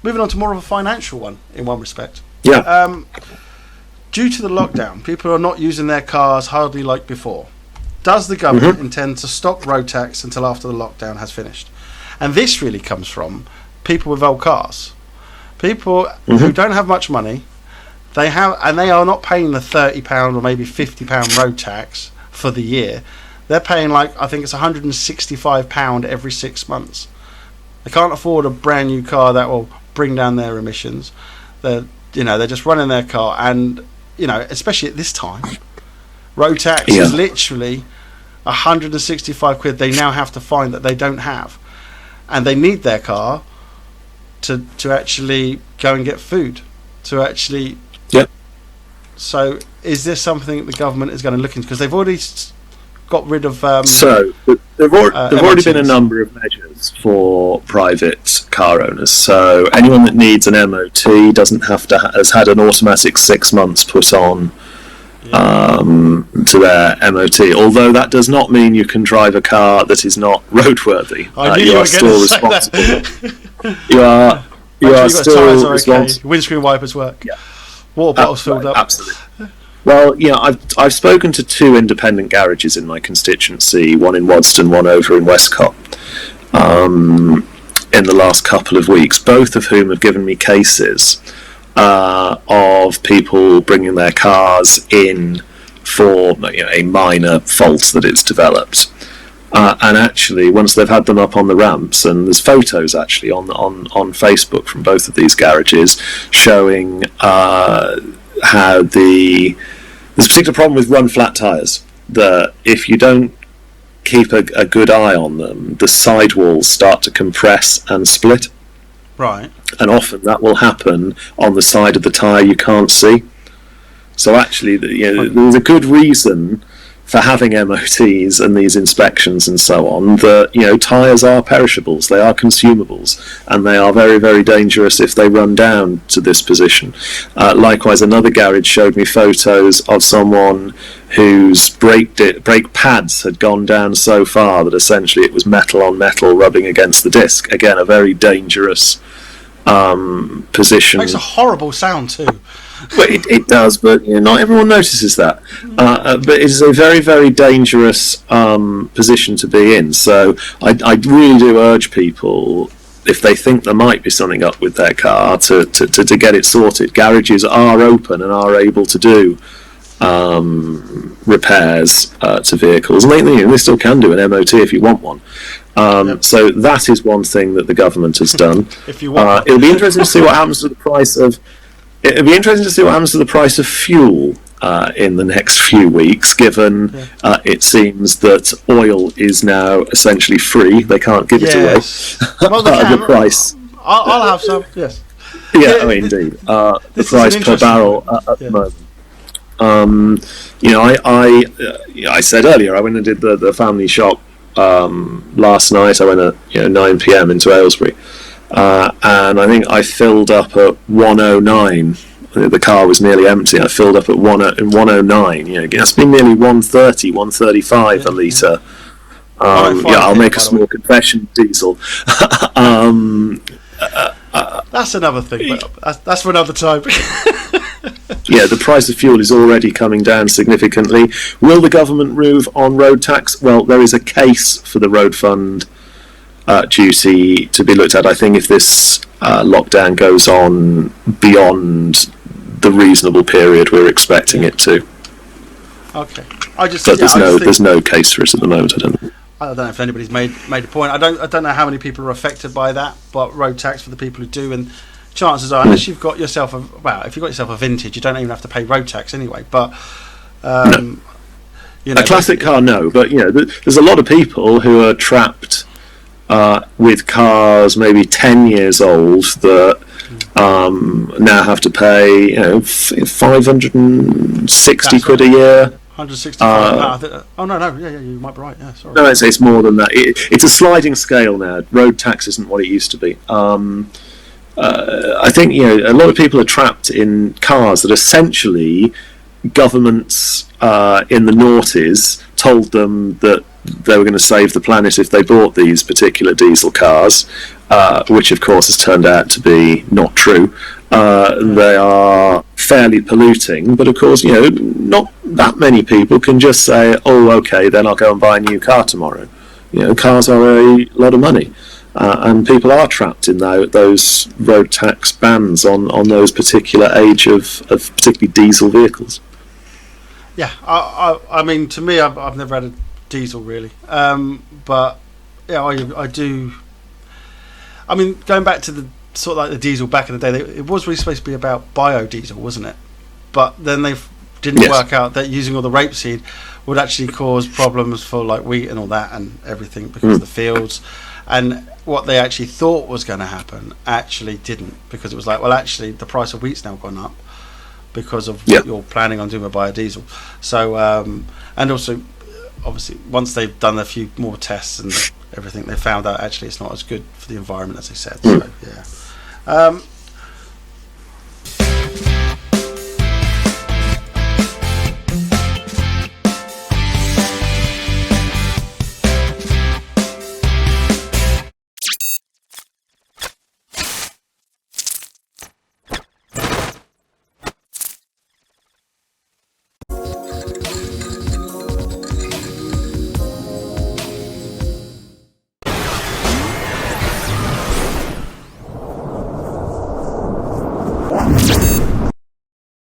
Moving on to more of a financial one in one respect. Yeah. Due to the lockdown, people are not using their cars hardly like before. Does the government intend to stop road tax until after the lockdown has finished? And this really comes from people with old cars. People who don't have much money, they are not paying the £30 or maybe £50 road tax for the year. They're paying I think it's £165 every 6 months. They can't afford a brand new car that will bring down their emissions. They're just running their car, and especially at this time, road tax is literally £165 they now have to find that they don't have, and they need their car to actually go and get food, to actually. Yep. So, is this something the government is going to look into? Because they've already got rid of. So there've already been a number of measures for private car owners. So anyone that needs an MOT has had an automatic 6 months put on to their MOT. Although that does not mean you can drive a car that is not roadworthy. You are still responsible. You are still responsible. Windscreen wipers work. Yeah. Water bottles filled up. Absolutely. Well, I've spoken to 2 independent garages in my constituency, one in Wadston, one over in Westcott, in the last couple of weeks, both of whom have given me cases of people bringing their cars in for a minor fault that it's developed. And actually, once they've had them up on the ramps, and there's photos actually on Facebook from both of these garages showing how there's a particular problem with run flat tyres, that if you don't keep a good eye on them, the sidewalls start to compress and split. Right. And often that will happen on the side of the tyre you can't see. So actually, there's a good reason for having MOTs and these inspections and so on, that tyres are perishables, they are consumables, and they are very, very dangerous if they run down to this position. Likewise, another garage showed me photos of someone whose brake pads had gone down so far that essentially it was metal on metal rubbing against the disc. Again, a very dangerous position. It makes a horrible sound too. Well, it does, but not everyone notices that. But it is a very, very dangerous position to be in. So I really do urge people, if they think there might be something up with their car, to get it sorted. Garages are open and are able to do repairs to vehicles, and they still can do an MOT if you want one. So that is one thing that the government has done. If you want, it'll be interesting to see what happens to the price of. It'll be interesting to see what happens to the price of fuel in the next few weeks, given it seems that oil is now essentially free. They can't give it away well, they at the price. I'll have some. Yes. Yeah, indeed. The price per barrel at the moment. I said earlier, I went and did the family shop last night. I went at 9 p.m. into Aylesbury. And I think I filled up at 109. The car was nearly empty. I filled up at 109. It's been nearly 130, 135 a litre. I'll make a small confession, diesel. That's another thing, but that's for another time. The price of fuel is already coming down significantly. Will the government move on road tax? Well, there is a case for the road fund duty to be looked at. I think if this lockdown goes on beyond the reasonable period we're expecting it to. Okay. There's no case for it at the moment. I don't know if anybody's made a point. I don't know how many people are affected by that, but road tax for the people who do, and chances are, unless you've got yourself if you've got yourself a vintage, you don't even have to pay road tax anyway. But a classic car, no. But there's a lot of people who are trapped with cars maybe 10 years old that now have to pay 560 quid a year. 165. You might be right. Yeah, sorry. No, it's more than that. It's a sliding scale now. Road tax isn't what it used to be. I think a lot of people are trapped in cars that essentially governments in the noughties told them that they were going to save the planet if they bought these particular diesel cars, which of course has turned out to be not true. They are fairly polluting, but of course, not that many people can just say, "Oh, okay, then I'll go and buy a new car tomorrow." Cars are a lot of money, and people are trapped in those road tax bans on those particular age of particularly diesel vehicles. Yeah, I mean, to me, I've never had a diesel really, but yeah, I do. I mean, going back to the sort of like the diesel back in the day, it was really supposed to be about biodiesel, wasn't it? But then they didn't work out that using all the rapeseed would actually cause problems for like wheat and all that and everything because of the fields. And what they actually thought was going to happen actually didn't, because it was like, well, actually the price of wheat's now gone up because of what you're planning on doing with biodiesel. So and also obviously once they've done a few more tests and everything, they found out actually it's not as good for the environment as they said. So yeah.